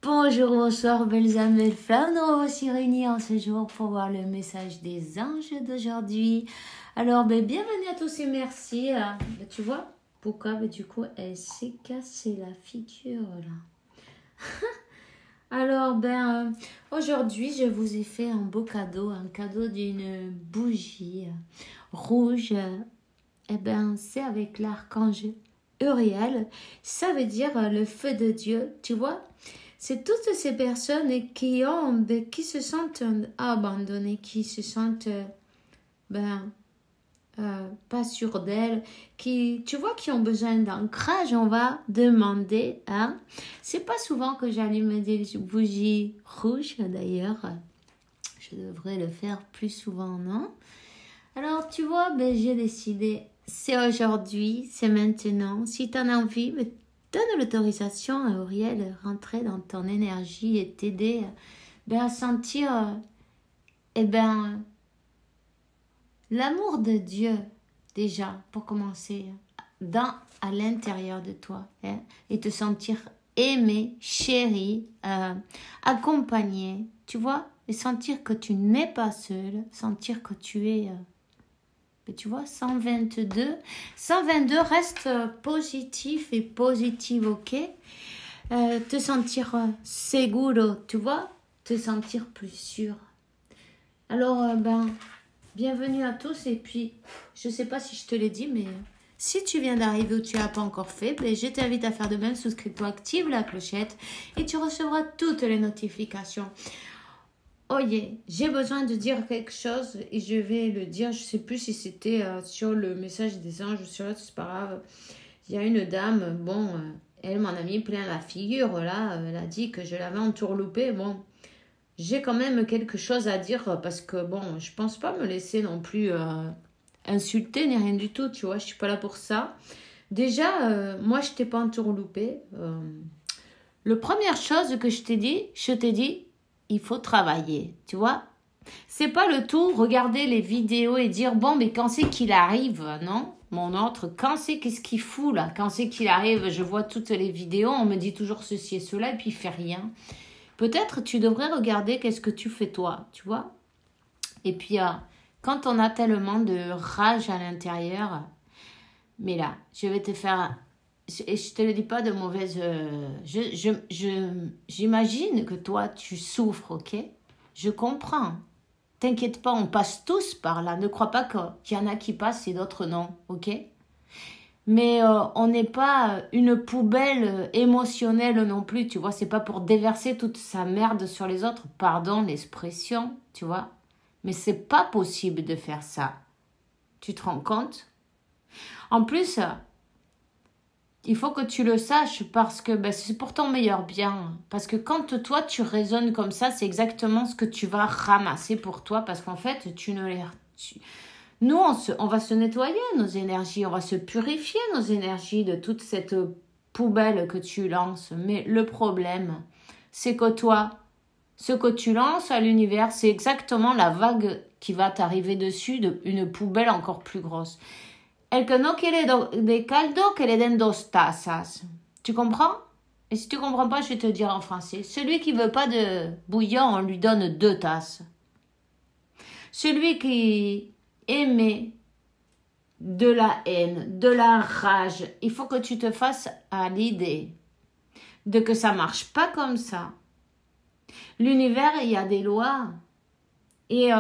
Bonjour, bonsoir, belles âmes, belles flammes. Nous voici réunis en ce jour pour voir le message des anges d'aujourd'hui. Alors, bienvenue à tous et merci. Tu vois, pourquoi du coup, elle s'est cassée la figure là. Alors, aujourd'hui, je vous ai fait un beau cadeau, un cadeau d'une bougie rouge. C'est avec l'archange Uriel. Ça veut dire le feu de Dieu, tu vois. C'est toutes ces personnes qui se sentent abandonnées, qui se sentent pas sûres d'elles, qui ont besoin d'ancrage. On va demander. C'est pas souvent que j'allume des bougies rouges d'ailleurs. Je devrais le faire plus souvent, non? Alors tu vois, j'ai décidé. C'est aujourd'hui, c'est maintenant. Si tu en as envie, donne l'autorisation à Uriel rentrer dans ton énergie et t'aider à sentir l'amour de Dieu déjà pour commencer à l'intérieur de toi et te sentir aimé, chéri, accompagné, tu vois, et sentir que tu n'es pas seul, sentir que tu es tu vois, 122 reste positif et positive, ok? Te sentir seguro, tu vois, te sentir plus sûr. Alors, bienvenue à tous. Et puis, je ne sais pas si je te l'ai dit, mais si tu viens d'arriver ou tu n'as pas encore fait, je t'invite à faire de même. Souscris-toi, active la clochette et tu recevras toutes les notifications. Oh yeah, j'ai besoin de dire quelque chose et je vais le dire. Je ne sais plus si c'était sur le message des anges ou sur l'autre, c'est pas grave. Il y a une dame, elle m'en a mis plein la figure là. Elle a dit que je l'avais entourloupée. Bon, j'ai quand même quelque chose à dire parce que je pense pas me laisser non plus insulter ni rien du tout, tu vois. Je suis pas là pour ça. Déjà, moi je t'ai pas entourloupée. La première chose que je t'ai dit, il faut travailler, tu vois. C'est pas le tout, regarder les vidéos et dire, quand c'est qu'il arrive, non? Mon autre, qu'est-ce qu'il fout là? Quand c'est qu'il arrive, je vois toutes les vidéos, on me dit toujours ceci et cela et puis il fait rien. Peut-être tu devrais regarder qu'est-ce que tu fais toi, tu vois. Et puis, quand on a tellement de rage à l'intérieur, mais là, je vais te faire... Et je te le dis pas de mauvaise... J'imagine que toi, tu souffres, ok? Je comprends. T'inquiète pas, on passe tous par là. Ne crois pas qu'il y en a qui passent et d'autres non, ok? Mais on n'est pas une poubelle émotionnelle non plus, tu vois? C'est pas pour déverser toute sa merde sur les autres. Pardon l'expression, tu vois? Mais c'est pas possible de faire ça. Tu te rends compte? En plus... il faut que tu le saches parce que c'est pour ton meilleur bien. Parce que quand toi, tu raisonnes comme ça, c'est exactement ce que tu vas ramasser pour toi. Parce qu'en fait, nous, on va se nettoyer nos énergies. On va se purifier nos énergies de toute cette poubelle que tu lances. Mais le problème, c'est que toi, ce que tu lances à l'univers, c'est exactement la vague qui va t'arriver dessus d'une poubelle encore plus grosse. El que no quiere de caldo, que le den dos tazas. Tu comprends? Et si tu comprends pas, je vais te dire en français. Celui qui veut pas de bouillon, on lui donne 2 tasses. Celui qui émet de la haine, de la rage, il faut que tu te fasses à l'idée de que ça marche pas comme ça. L'univers, il y a des lois. Et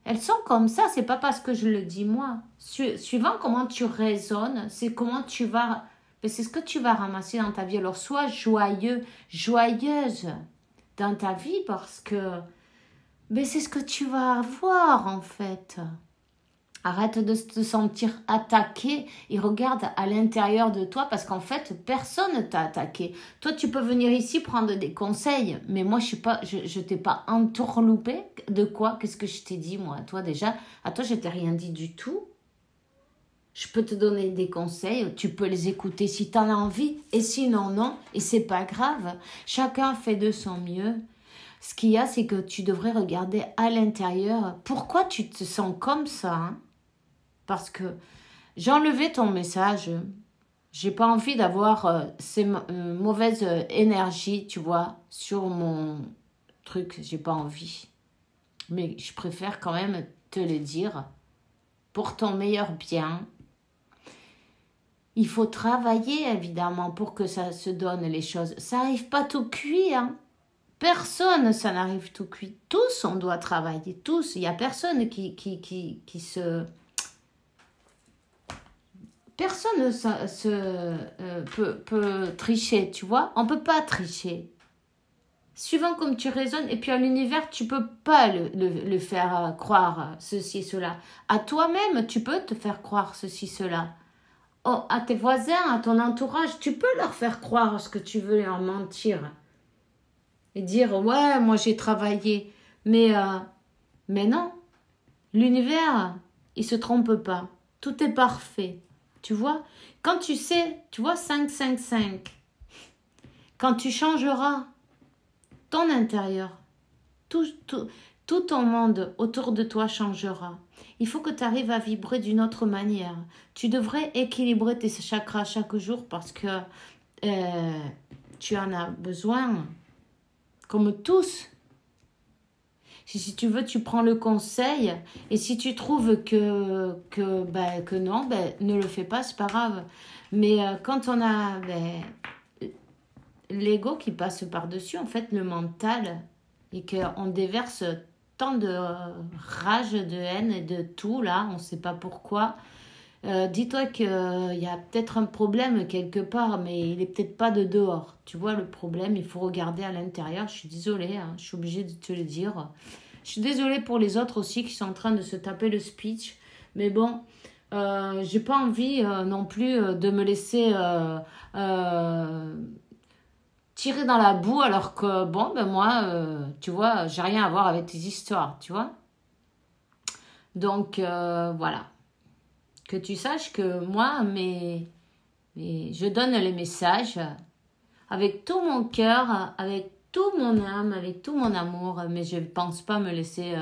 elles sont comme ça, c'est pas parce que je le dis moi. Suivant comment tu raisonnes, c'est comment tu vas... c'est ce que tu vas ramasser dans ta vie. Alors sois joyeux, joyeuse dans ta vie parce que c'est ce que tu vas avoir en fait. Arrête de te sentir attaqué et regarde à l'intérieur de toi parce qu'en fait, personne ne t'a attaqué. Toi, tu peux venir ici prendre des conseils, mais moi, je t'ai pas entourloupé. De quoi? Qu'est-ce que je t'ai dit, moi? Toi, déjà, à toi, je t'ai rien dit du tout. Je peux te donner des conseils, tu peux les écouter si tu en as envie, et sinon, non, et c'est pas grave. Chacun fait de son mieux. Ce qu'il y a, c'est que tu devrais regarder à l'intérieur. Pourquoi tu te sens comme ça, hein? Parce que j'ai enlevé ton message J'ai pas envie d'avoir ces mauvaises énergies, tu vois, sur mon truc. J'ai pas envie. Mais je préfère quand même te le dire. Pour ton meilleur bien, il faut travailler évidemment pour que ça se donne les choses. Ça n'arrive pas tout cuit, hein. Personne, ça n'arrive tout cuit. Tous, on doit travailler, tous. Il n'y a personne qui se... Personne peut tricher, tu vois. On ne peut pas tricher. Suivant comme tu raisonnes, et puis à l'univers, tu peux pas le faire croire ceci, cela. À toi-même, tu peux te faire croire ceci, cela. Oh, à tes voisins, à ton entourage, tu peux leur faire croire ce que tu veux leur mentir. Et dire, ouais, moi j'ai travaillé. Mais non, l'univers, il se trompe pas. Tout est parfait. Tu vois, quand tu sais, tu vois, 5, quand tu changeras ton intérieur, tout ton monde autour de toi changera. Il faut que tu arrives à vibrer d'une autre manière. Tu devrais équilibrer tes chakras chaque jour parce que tu en as besoin. Comme tous. Si tu veux, tu prends le conseil. Et si tu trouves que non, ne le fais pas, c'est pas grave. Mais quand on a l'ego qui passe par-dessus, en fait, le mental, et qu'on déverse tant de rage, de haine et de tout, là, on ne sait pas pourquoi. Dis-toi qu'il y a peut-être un problème quelque part, mais il n'est peut-être pas de dehors. Tu vois, le problème, il faut regarder à l'intérieur. Je suis désolée, hein, je suis obligée de te le dire. Je suis désolée pour les autres aussi qui sont en train de se taper le speech. Mais bon, j'ai pas envie non plus de me laisser tirer dans la boue alors que, bon, moi, tu vois, j'ai rien à voir avec tes histoires, tu vois. Donc, voilà. Que tu saches que moi, je donne les messages avec tout mon cœur, avec tout mon âme, avec tout mon amour, mais je ne pense pas me laisser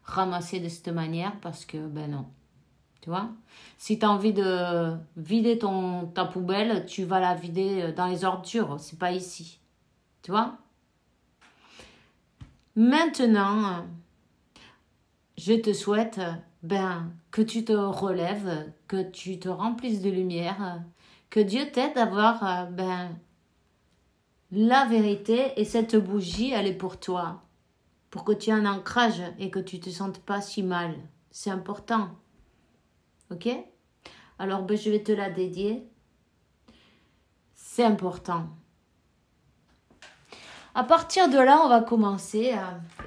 ramasser de cette manière parce que, non. Tu vois? Si tu as envie de vider ta poubelle, tu vas la vider dans les ordures, c'est pas ici. Tu vois? Maintenant, je te souhaite que tu te relèves, que tu te remplisses de lumière, que Dieu t'aide à voir la vérité et cette bougie, elle est pour toi. Pour que tu aies un ancrage et que tu te sentes pas si mal. C'est important. Ok? Alors, je vais te la dédier. C'est important. À partir de là, on va commencer.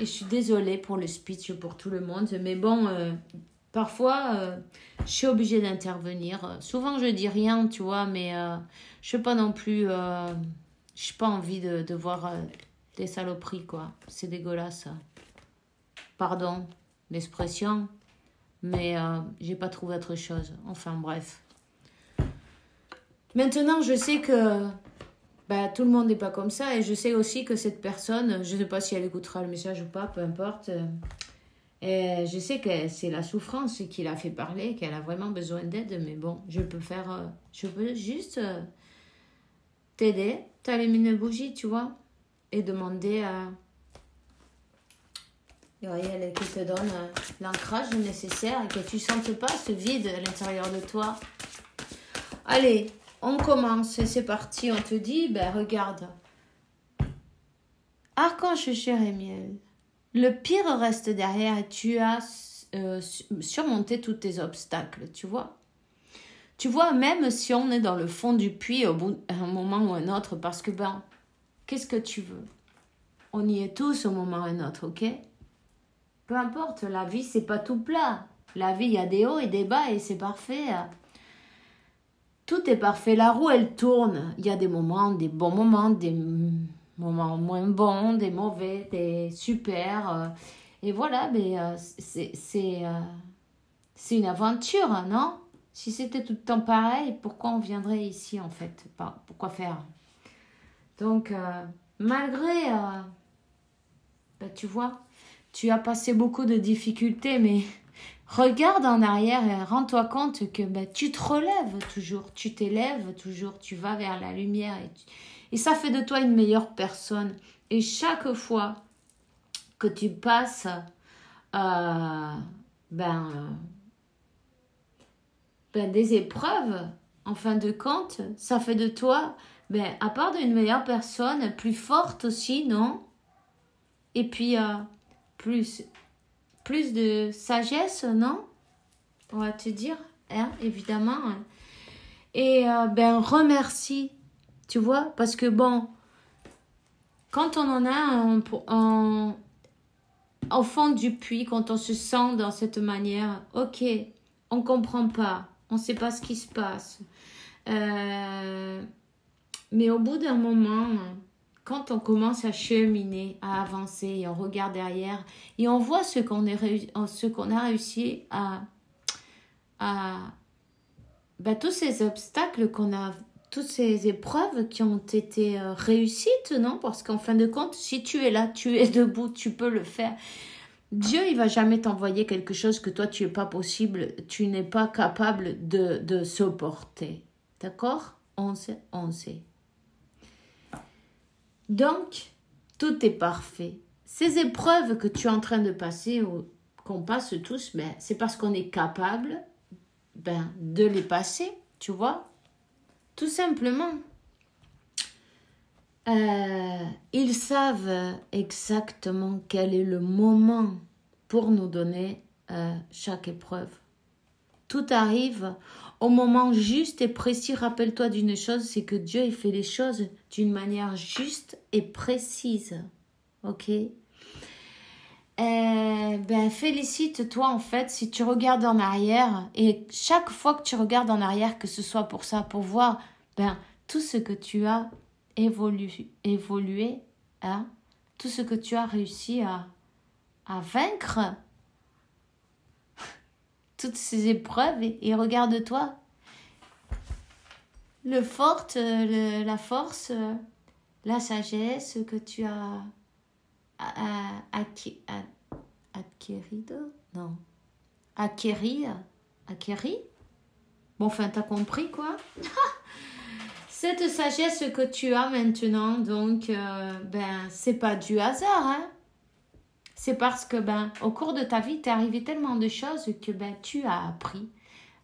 Et je suis désolée pour le speech, pour tout le monde. Mais bon, parfois, je suis obligée d'intervenir. Souvent, je dis rien, tu vois. Mais je ne sais pas non plus... je n'ai pas envie de voir des saloperies, quoi. C'est dégueulasse. Pardon l'expression. Mais j'ai pas trouvé autre chose. Enfin, bref. Maintenant, je sais que... tout le monde n'est pas comme ça et je sais aussi que cette personne, je ne sais pas si elle écoutera le message ou pas, peu importe. Et je sais que c'est la souffrance qui l'a fait parler, qu'elle a vraiment besoin d'aide, mais bon, je peux juste t'aider, t'allumer une bougie, tu vois, et demander à Gabriel qui te donne l'ancrage nécessaire et que tu ne sentes pas ce vide à l'intérieur de toi. Allez, on commence, c'est parti, on te dit, regarde. Archange Jérémiel, le pire reste derrière et tu as surmonté tous tes obstacles, tu vois. Tu vois, même si on est dans le fond du puits au bout d'un moment ou un autre, parce que qu'est-ce que tu veux? On y est tous au moment ou un autre, ok? Peu importe, la vie, c'est pas tout plat. La vie, il y a des hauts et des bas et c'est parfait. Tout est parfait. La roue, elle tourne. Il y a des moments, des bons moments, des moments moins bons, des mauvais, des super. Et voilà, c'est une aventure, non? Si c'était tout le temps pareil, pourquoi on viendrait ici, en fait? Pourquoi faire? Donc, malgré... tu vois, tu as passé beaucoup de difficultés, mais regarde en arrière et rends-toi compte que ben, tu te relèves toujours, tu t'élèves toujours, tu vas vers la lumière et ça fait de toi une meilleure personne. Et chaque fois que tu passes des épreuves, en fin de compte, ça fait de toi, à part d'une meilleure personne, plus forte aussi, non? Et puis, plus de sagesse, non? On va te dire, hein, évidemment. Et remercie, tu vois, parce que bon, quand on en a au fond du puits, quand on se sent dans cette manière, ok, on comprend pas, on sait pas ce qui se passe. Mais au bout d'un moment, quand on commence à cheminer, à avancer, et on regarde derrière, et on voit ce qu'on a réussi tous ces obstacles qu'on a, toutes ces épreuves qui ont été réussites, non? Parce qu'en fin de compte, si tu es là, tu es debout, tu peux le faire. Dieu, il va jamais t'envoyer quelque chose que toi, tu n'es pas possible, tu n'es pas capable de supporter. D'accord? On sait. Donc, tout est parfait. Ces épreuves que tu es en train de passer, ou qu'on passe tous, c'est parce qu'on est capable de les passer, tu vois? Tout simplement. Ils savent exactement quel est le moment pour nous donner chaque épreuve. Tout arrive au moment juste et précis. Rappelle-toi d'une chose, c'est que Dieu il fait les choses d'une manière juste et précise. Ok? Félicite-toi en fait si tu regardes en arrière et chaque fois que tu regardes en arrière, que ce soit pour ça, pour voir tout ce que tu as évolué, hein, tout ce que tu as réussi à vaincre, toutes ces épreuves et regarde-toi. La force, la sagesse que tu as acquérir. Bon, enfin, t'as compris quoi? Cette sagesse que tu as maintenant, donc, c'est pas du hasard, hein? C'est parce que, au cours de ta vie, t'es arrivé tellement de choses que, tu as appris.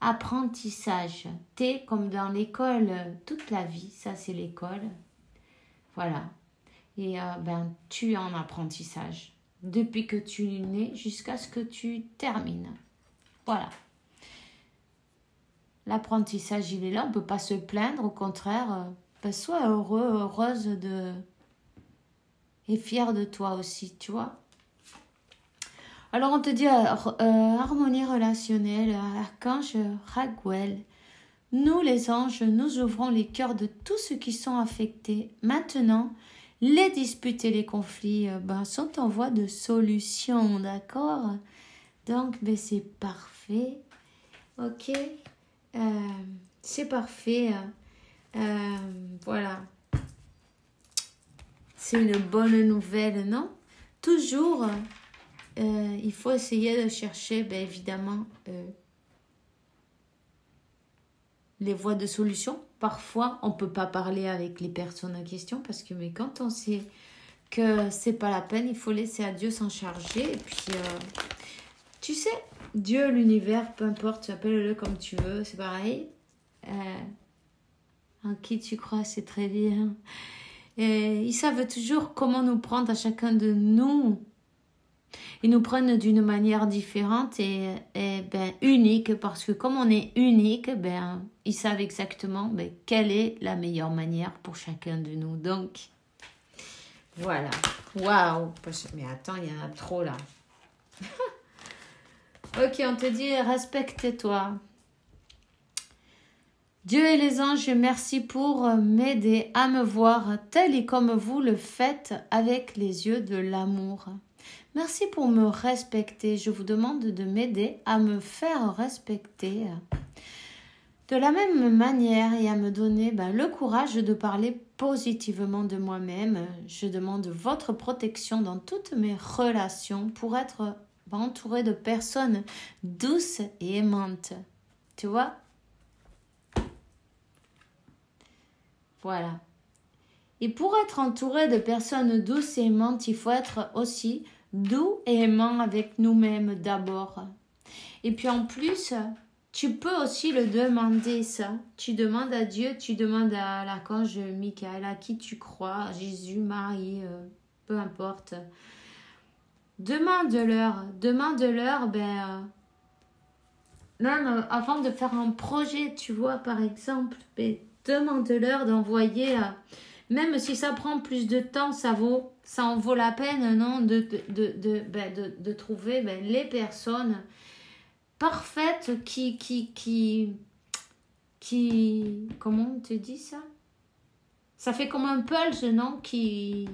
Apprentissage. T'es comme dans l'école toute la vie, ça c'est l'école. Voilà. Et, tu es en apprentissage. Depuis que tu es né jusqu'à ce que tu termines. Voilà. L'apprentissage, il est là, on ne peut pas se plaindre, au contraire, sois heureux, heureuse et fière de toi aussi, tu vois. Alors on te dit harmonie relationnelle, archange Raguel. Nous les anges, nous ouvrons les cœurs de tous ceux qui sont affectés. Maintenant, les disputes et les conflits sont en voie de solution, d'accord? Donc, c'est parfait, ok? C'est parfait. Voilà. C'est une bonne nouvelle, non? Toujours, il faut essayer de chercher, évidemment, les voies de solution. Parfois, on ne peut pas parler avec les personnes en question parce que quand on sait que c'est pas la peine, il faut laisser à Dieu s'en charger. Et puis, tu sais, Dieu, l'univers, peu importe, tu appelles-le comme tu veux, c'est pareil. En qui tu crois, c'est très bien. Et ils savent toujours comment nous prendre à chacun de nous. Ils nous prennent d'une manière différente et unique, parce que comme on est unique, ils savent exactement quelle est la meilleure manière pour chacun de nous. Donc, voilà. Waouh! Mais attends, il y en a trop là. Ok, on te dit respecte-toi. Dieu et les anges, merci pour m'aider à me voir tel et comme vous le faites avec les yeux de l'amour. Merci pour me respecter. Je vous demande de m'aider à me faire respecter de la même manière et à me donner le courage de parler positivement de moi-même. Je demande votre protection dans toutes mes relations pour être va entourer de personnes douces et aimantes. Tu vois? Voilà. Et pour être entouré de personnes douces et aimantes, il faut être aussi doux et aimant avec nous-mêmes d'abord. Et puis en plus, tu peux aussi le demander ça. Tu demandes à Dieu, tu demandes à l'archange Michael, à qui tu crois, Jésus, Marie, peu importe. Demande-leur, même avant de faire un projet, tu vois, par exemple, demande-leur d'envoyer, même si ça prend plus de temps, ça en vaut la peine, non, de trouver les personnes parfaites qui, comment on te dit ça? Ça fait comme un pulse, non, qui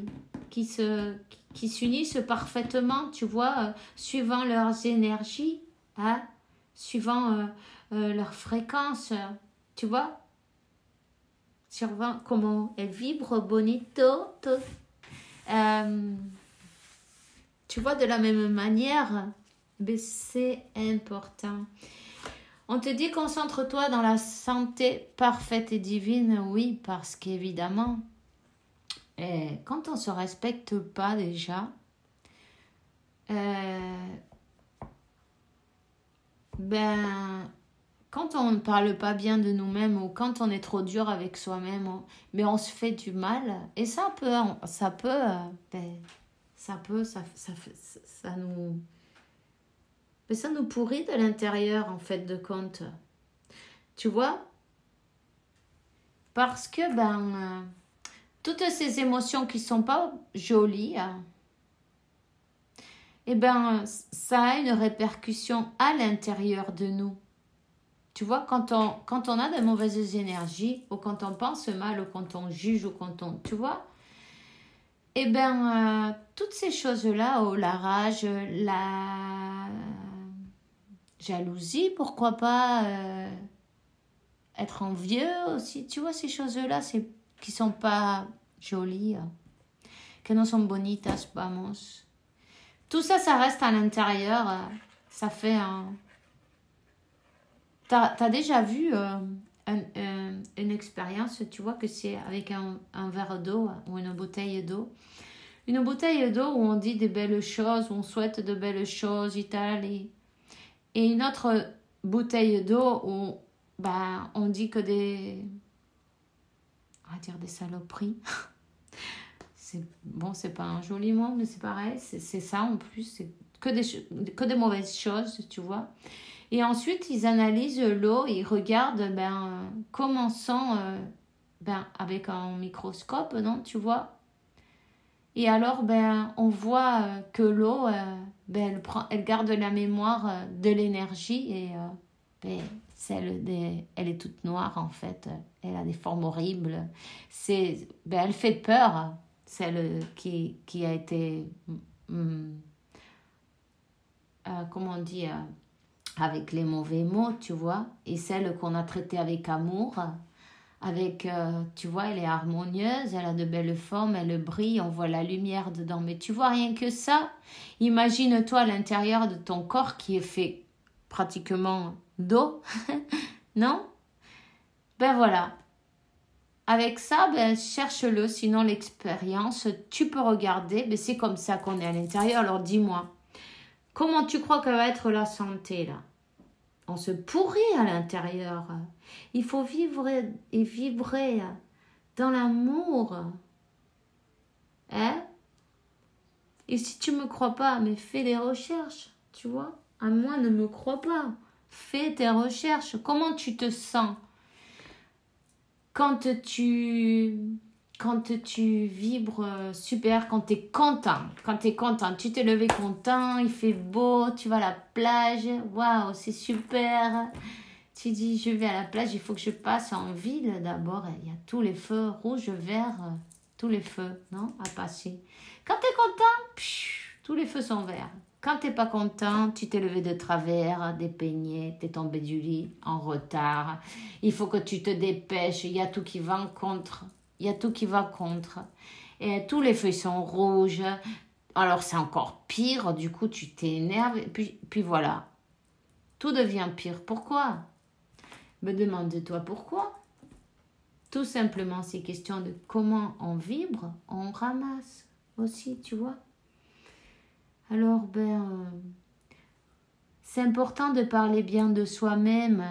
s'unissent parfaitement, tu vois, suivant leurs énergies, hein, suivant leur fréquence, tu vois, suivant comment elles vibrent bonito. Tu vois, de la même manière, mais c'est important. On te dit concentre-toi dans la santé parfaite et divine, oui, parce qu'évidemment, quand on ne se respecte pas déjà, quand on ne parle pas bien de nous-mêmes ou quand on est trop dur avec soi-même, mais on se fait du mal et ça nous pourrit de l'intérieur en fait de compte. Tu vois? Parce que toutes ces émotions qui sont pas jolies, ça a une répercussion à l'intérieur de nous. Tu vois, quand on a de mauvaises énergies, ou quand on pense mal, ou quand on juge, ou quand on... Tu vois, toutes ces choses-là, la rage, la jalousie, pourquoi pas, être envieux aussi, tu vois, ces choses-là, qui sont pas jolies, que no son bonitas, vamos. Tout ça, ça reste à l'intérieur, ça fait un... T'as déjà vu une expérience, tu vois, que c'est avec un verre d'eau ou une bouteille d'eau. Une bouteille d'eau où on dit des belles choses, où on souhaite de belles choses, et une autre bouteille d'eau où on dit que on va dire des saloperies. C'est pas un joli mot, mais c'est pareil, c'est ça en plus, c'est que des mauvaises choses, tu vois. Et ensuite, ils analysent l'eau, ils regardent comment sent avec un microscope, non, tu vois. Et alors, on voit que l'eau, elle garde la mémoire de l'énergie et elle est toute noire en fait. Elle a des formes horribles. Elle fait peur, celle qui a été, comment on dit, avec les mauvais mots, tu vois, et celle qu'on a traitée avec amour, avec, tu vois, elle est harmonieuse, elle a de belles formes, elle brille, on voit la lumière dedans. Mais tu vois, rien que ça, imagine-toi à l'intérieur de ton corps qui est fait pratiquement d'eau, non? Voilà. Avec ça, cherche-le, sinon l'expérience, tu peux regarder, c'est comme ça qu'on est à l'intérieur. Alors dis-moi, comment tu crois que va être la santé là? On se pourrit à l'intérieur. Il faut vivre et vibrer dans l'amour. Hein? Et si tu me crois pas, mais fais des recherches, tu vois? À moi, ne me crois pas. Fais tes recherches. Comment tu te sens quand tu vibres super, quand tu es content, tu t'es levé content, il fait beau, tu vas à la plage, waouh, c'est super. Tu dis, je vais à la plage, il faut que je passe en ville d'abord. Il y a tous les feux rouges, verts, tous les feux, non, à passer. Quand tu es content, tous les feux sont verts. Quand tu n'es pas content, tu t'es levé de travers, dépeigné, tu es tombé du lit en retard. Il faut que tu te dépêches, il y a tout qui va contre. Et tous les feux sont rouges. Alors c'est encore pire, du coup tu t'énerves, et puis voilà. Tout devient pire. Pourquoi? Me demande-toi pourquoi. Tout simplement, c'est question de comment on vibre, on ramasse aussi, tu vois. Alors, c'est important de parler bien de soi-même,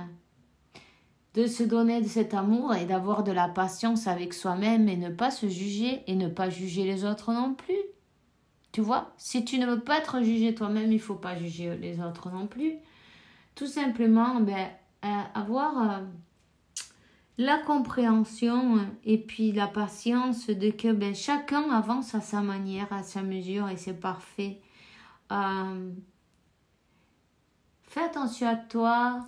de se donner de cet amour et d'avoir de la patience avec soi-même et ne pas se juger et ne pas juger les autres non plus. Tu vois, si tu ne veux pas être jugé toi-même, il ne faut pas juger les autres non plus. Tout simplement, avoir la compréhension et puis la patience de que chacun avance à sa manière, à sa mesure et c'est parfait. Fais attention à toi.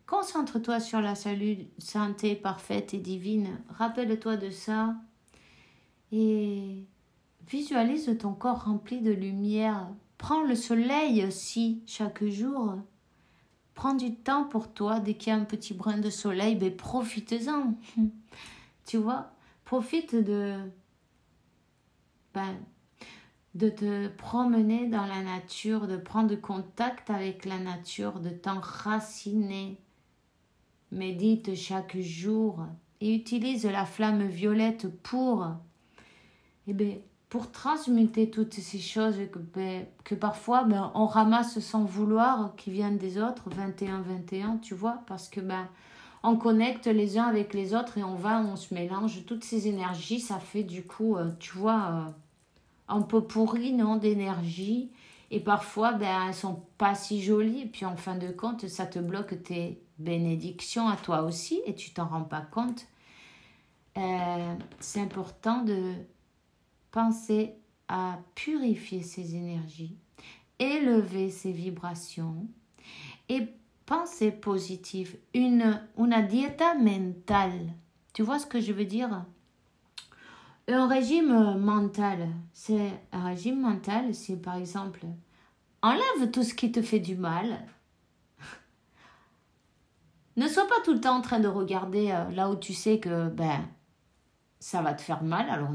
Concentre-toi sur la santé parfaite et divine. Rappelle-toi de ça. Et visualise ton corps rempli de lumière. Prends le soleil aussi chaque jour. Prends du temps pour toi. Dès qu'il y a un petit brin de soleil, profite-en. Tu vois, profite de te promener dans la nature, de prendre contact avec la nature, de t'enraciner. Médite chaque jour et utilise la flamme violette pour transmuter toutes ces choses que parfois on ramasse sans vouloir, qui viennent des autres, 21-21, tu vois, parce que on connecte les uns avec les autres et on se mélange, toutes ces énergies, ça fait du coup, tu vois, un peu pourri, non, d'énergie, et parfois, elles sont pas si jolies, et puis en fin de compte, ça te bloque tes bénédictions à toi aussi, et tu t'en rends pas compte. C'est important de penser à purifier ces énergies, élever ces vibrations et penser positive. Una dieta mentale. Tu vois ce que je veux dire? Un régime mental. Un régime mental, c'est par exemple, enlève tout ce qui te fait du mal. Ne sois pas tout le temps en train de regarder là où tu sais que ça va te faire mal, alors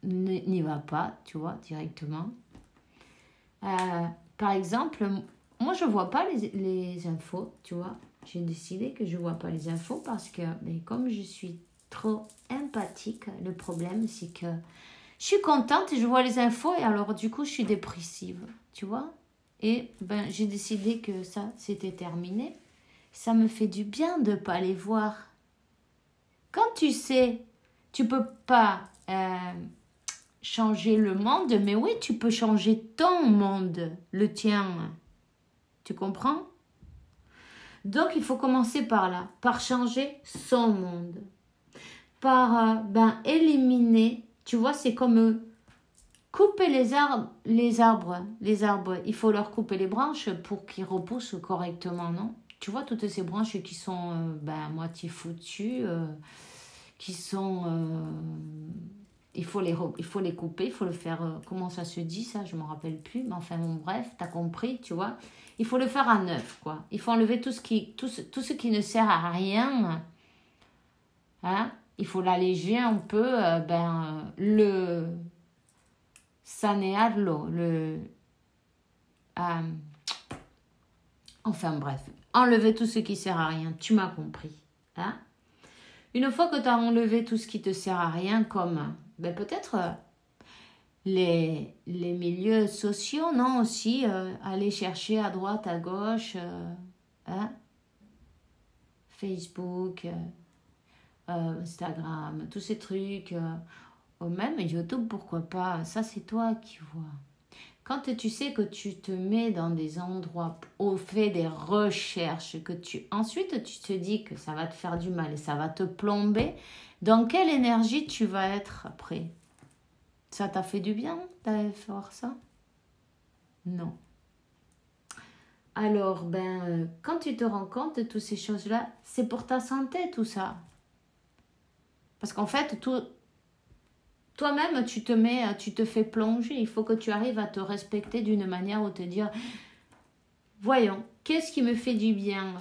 n'y va pas, tu vois, directement. Par exemple, moi je vois pas les infos, tu vois. J'ai décidé que je vois pas les infos parce que comme je suis trop empathique, le problème c'est que je suis contente et je vois les infos et alors du coup je suis dépressive, tu vois. Et j'ai décidé que ça c'était terminé. Ça me fait du bien de pas les voir. Quand tu sais, tu peux pas changer le monde, mais oui, tu peux changer ton monde, le tien. Tu comprends? Donc, il faut commencer par là, par changer son monde. Par éliminer, tu vois, c'est comme couper les arbres. Il faut leur couper les branches pour qu'ils repoussent correctement, non? Tu vois, toutes ces branches qui sont à moitié foutues, qui sont... il faut les couper, il faut le faire... comment ça se dit, ça? Je ne me rappelle plus. Mais enfin, bref, tu as compris, tu vois. Il faut le faire à neuf, quoi. Il faut enlever tout ce qui ne sert à rien. Hein? Il faut l'alléger un peu, le sanearlo, enfin bref, enlever tout ce qui sert à rien, tu m'as compris. Hein? Une fois que tu as enlevé tout ce qui te sert à rien, comme peut-être les milieux sociaux, non, aussi, aller chercher à droite, à gauche, Facebook, Instagram, tous ces trucs, ou même YouTube, pourquoi pas, ça c'est toi qui vois. Quand tu sais que tu te mets dans des endroits où fais des recherches, ensuite tu te dis que ça va te faire du mal et ça va te plomber, dans quelle énergie tu vas être après? Ça t'a fait du bien d'aller faire ça? Non. Alors, quand tu te rends compte de toutes ces choses-là, c'est pour ta santé tout ça. Parce qu'en fait, toi-même, tu te fais plonger. Il faut que tu arrives à te respecter d'une manière où te dire, voyons, qu'est-ce qui me fait du bien?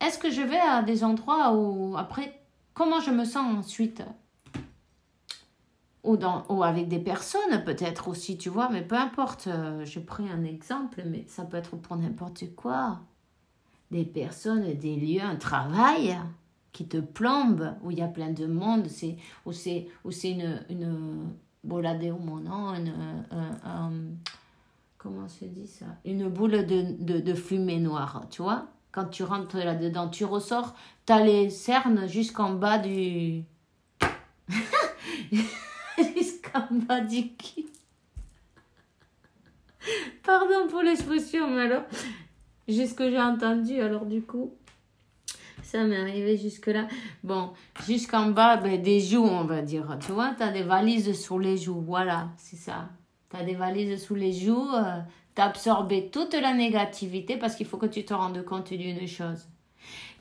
Est-ce que je vais à des endroits où, après, comment je me sens ensuite? ou avec des personnes peut-être aussi, tu vois, mais peu importe. Je prends un exemple, mais ça peut être pour n'importe quoi. Des personnes, des lieux, un travail qui te plombe, où il y a plein de monde, où c'est une bolade au mon nom, comment se dit ça? Une boule de fumée noire, tu vois? Quand tu rentres là-dedans, tu ressors, t'as les cernes jusqu'en bas du... jusqu'en bas du cul. Pardon pour l'expression, mais alors, jusque j'ai entendu, alors du coup, ça m'est arrivé jusque-là. Bon, jusqu'en bas, ben, des joues, on va dire. Tu vois, t'as des valises sous les joues, voilà, c'est ça. T'as des valises sous les joues, t'as absorbé toute la négativité parce qu'il faut que tu te rendes compte d'une chose.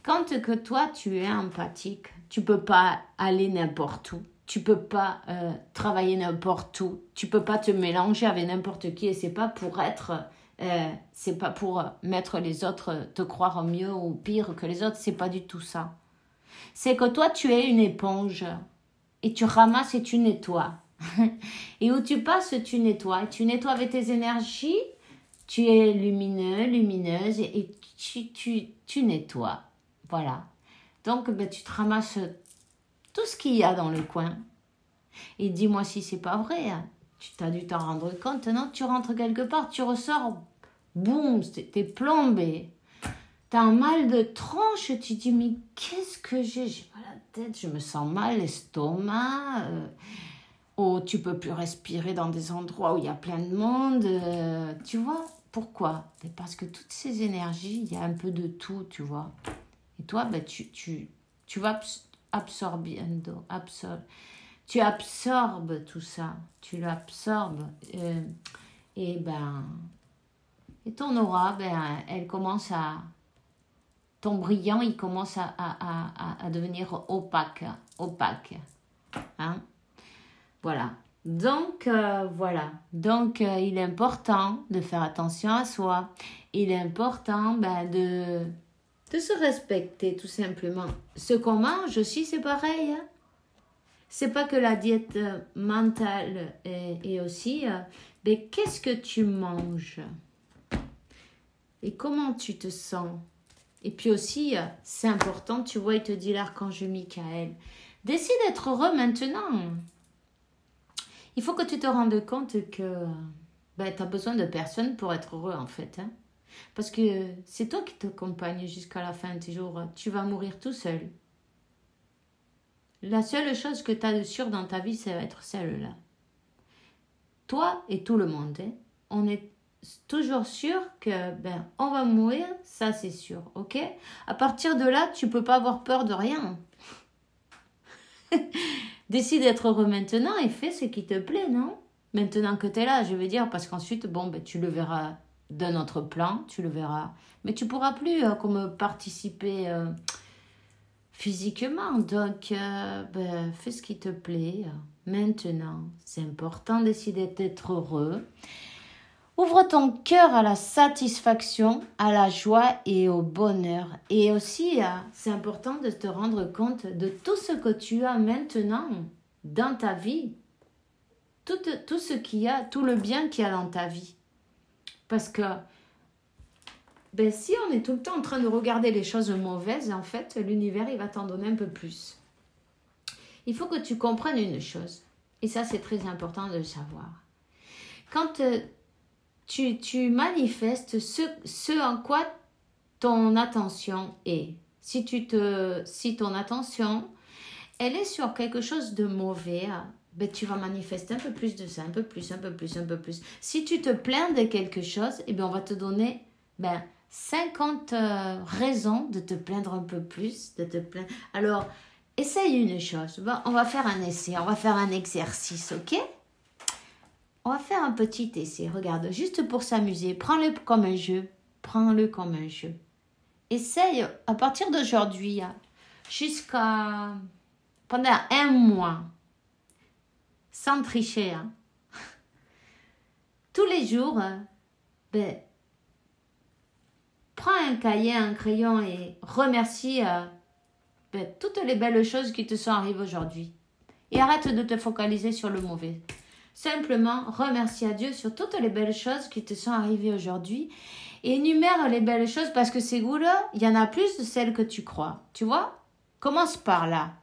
Quand que toi, tu es empathique, tu peux pas aller n'importe où. Tu peux pas travailler n'importe où. Tu peux pas te mélanger avec n'importe qui. Et c'est pas pour c'est pas pour mettre les autres, te croire mieux ou pire que les autres. C'est pas du tout ça. C'est que toi, tu es une éponge. Et tu ramasses et tu nettoies. Et où tu passes, tu nettoies. Tu nettoies avec tes énergies. Tu es lumineux, lumineuse. Et tu nettoies. Voilà. Donc, ben, tu te ramasses tout ce qu'il y a dans le coin. Et dis-moi si c'est pas vrai. Hein. Tu t'as dû t'en rendre compte. Non, tu rentres quelque part, tu ressors, boum, t'es plombé. T'as un mal de tronche, tu dis, mais qu'est-ce que j'ai? J'ai mal à la tête, je me sens mal, l'estomac. Oh, tu peux plus respirer dans des endroits où il y a plein de monde. Tu vois, pourquoi? Parce que toutes ces énergies, il y a un peu de tout, tu vois. Et toi, ben, tu vas absorbando, tu absorbes tout ça, tu l'absorbes et ben et ton aura, ben elle commence ton brillant, il commence à devenir opaque, hein, voilà. Donc voilà, donc il est important de faire attention à soi, il est important ben de se respecter tout simplement. Ce qu'on mange aussi, c'est pareil. Hein? C'est pas que la diète mentale et aussi, mais qu'est-ce que tu manges? Et comment tu te sens? Et puis aussi, c'est important, tu vois, il te dit l'archange Michael, décide d'être heureux maintenant. Il faut que tu te rendes compte que ben, tu as besoin de personne pour être heureux en fait. Hein? Parce que c'est toi qui t'accompagne jusqu'à la fin de tes jours. Tu vas mourir tout seul. La seule chose que tu as de sûr dans ta vie, ça va être celle-là. Toi et tout le monde. Hein, on est toujours sûr que ben on va mourir, ça c'est sûr. Ok? À partir de là, tu peux pas avoir peur de rien. Décide d'être heureux maintenant et fais ce qui te plaît, non? Maintenant que tu es là, je veux dire, parce qu'ensuite, bon, ben, tu le verras d'un autre plan, tu le verras. Mais tu pourras plus comme participer physiquement. Donc, ben, fais ce qui te plaît. Maintenant, c'est important de décider d'être heureux. Ouvre ton cœur à la satisfaction, à la joie et au bonheur. Et aussi, c'est important de te rendre compte de tout ce que tu as maintenant dans ta vie. Tout ce qu'il y a, tout le bien qu'il y a dans ta vie. Parce que ben, si on est tout le temps en train de regarder les choses mauvaises, en fait, l'univers, il va t'en donner un peu plus. Il faut que tu comprennes une chose. Et ça, c'est très important de le savoir. Quand tu manifestes ce en quoi ton attention est. Si ton attention, elle est sur quelque chose de mauvais, ben, tu vas manifester un peu plus de ça, un peu plus. Si tu te plains de quelque chose, eh bien, on va te donner 50 raisons de te plaindre un peu plus, de te plaindre. Alors, essaye une chose. Bon, on va faire un essai, on va faire un exercice, ok? On va faire un petit essai, regarde, juste pour s'amuser. Prends-le comme un jeu. Essaye, à partir d'aujourd'hui, jusqu'à pendant un mois, sans tricher, hein. Tous les jours, ben, prends un cahier, un crayon et remercie toutes les belles choses qui te sont arrivées aujourd'hui. Et arrête de te focaliser sur le mauvais. Simplement, remercie à Dieu sur toutes les belles choses qui te sont arrivées aujourd'hui. Et énumère les belles choses parce que ces goûts-là, il y en a plus de celles que tu crois. Tu vois? Commence par là.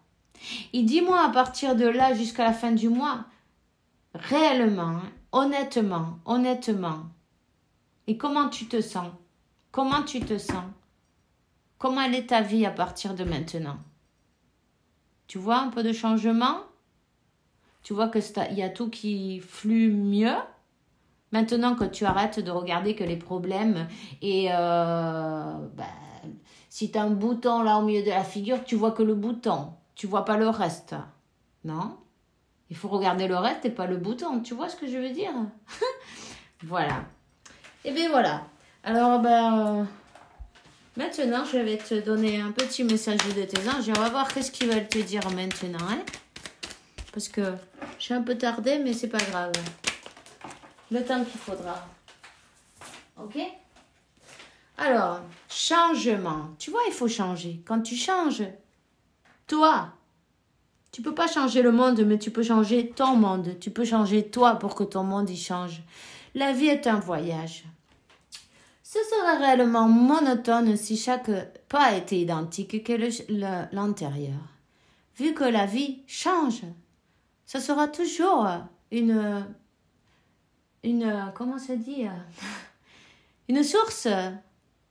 Et dis-moi à partir de là jusqu'à la fin du mois, réellement, honnêtement, et comment tu te sens? Comment tu te sens? Comment elle est ta vie à partir de maintenant? Tu vois un peu de changement? Tu vois qu'il y a tout qui flue mieux? Maintenant que tu arrêtes de regarder que les problèmes et si tu as un bouton là au milieu de la figure, tu vois que le bouton. Tu vois pas le reste. Non? Il faut regarder le reste et pas le bouton. Tu vois ce que je veux dire? Voilà. Et bien voilà. Alors maintenant je vais te donner un petit message de tes anges et on va voir qu'est-ce qu'ils veulent te dire maintenant. Hein? Parce que je suis un peu tardée mais c'est pas grave. Le temps qu'il faudra. Ok? Alors, changement. Tu vois, il faut changer. Quand tu changes, toi, tu peux pas changer le monde, mais tu peux changer ton monde. Tu peux changer toi pour que ton monde y change. La vie est un voyage. Ce serait réellement monotone si chaque pas était identique que l'antérieur. Vu que la vie change, ce sera toujours comment ça dit, une source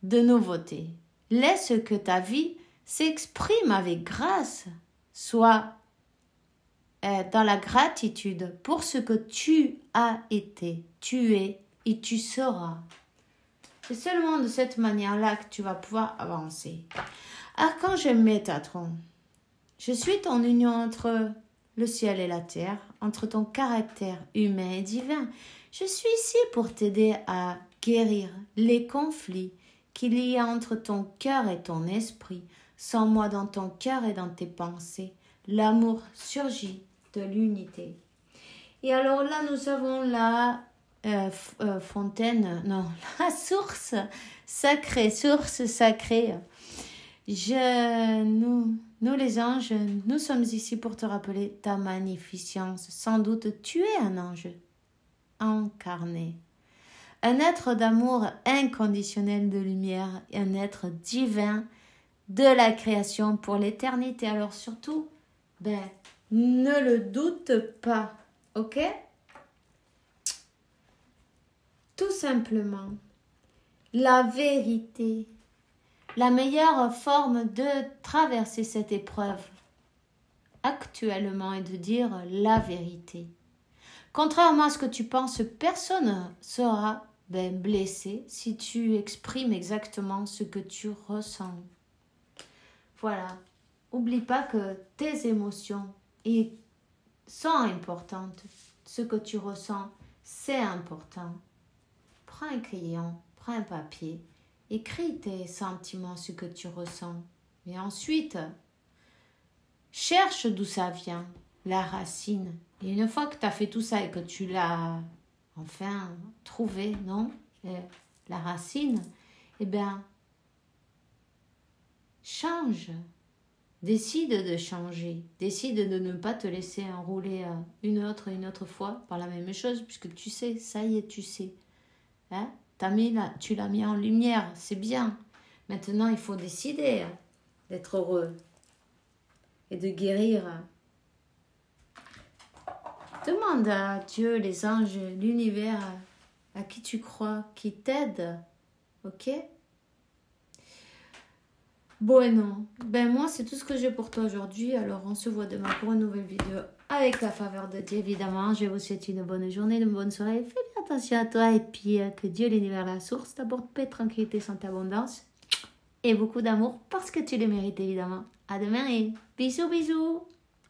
de nouveauté. Laisse que ta vie s'exprime avec grâce, soit dans la gratitude pour ce que tu as été, tu es et tu seras. C'est seulement de cette manière-là que tu vas pouvoir avancer. Archange Métatron, je suis ton union entre le ciel et la terre, entre ton caractère humain et divin. Je suis ici pour t'aider à guérir les conflits qu'il y a entre ton cœur et ton esprit. Sans moi dans ton cœur et dans tes pensées, l'amour surgit de l'unité. Et alors là, nous avons la fontaine, non, la source sacrée. Nous les anges, nous sommes ici pour te rappeler ta magnificence. Sans doute, tu es un ange incarné. Un être d'amour inconditionnel de lumière et un être divin de la création pour l'éternité. Alors surtout, ne le doute pas, ok? Tout simplement, la vérité, la meilleure forme de traverser cette épreuve actuellement est de dire la vérité. Contrairement à ce que tu penses, personne sera blessé si tu exprimes exactement ce que tu ressens. Voilà. Oublie pas que tes émotions sont importantes. Ce que tu ressens, c'est important. Prends un crayon, prends un papier, écris tes sentiments, ce que tu ressens. Et ensuite, cherche d'où ça vient, la racine. Et une fois que tu as fait tout ça et que tu l'as enfin trouvé, non, la racine, change. Décide de changer. Décide de ne pas te laisser enrouler une autre fois par la même chose, puisque tu sais, ça y est, tu sais. Hein? Tu l'as mis en lumière, c'est bien. Maintenant, il faut décider d'être heureux et de guérir. Demande à Dieu, les anges, l'univers, à qui tu crois, qui t'aide. Ok? Bueno, moi c'est tout ce que j'ai pour toi aujourd'hui. Alors on se voit demain pour une nouvelle vidéo avec la faveur de Dieu évidemment. Je vous souhaite une bonne journée, une bonne soirée. Fais bien attention à toi et puis que Dieu, l'univers, la source t'apporte paix, tranquillité, santé, abondance et beaucoup d'amour parce que tu le mérites évidemment. À demain et bisous bisous.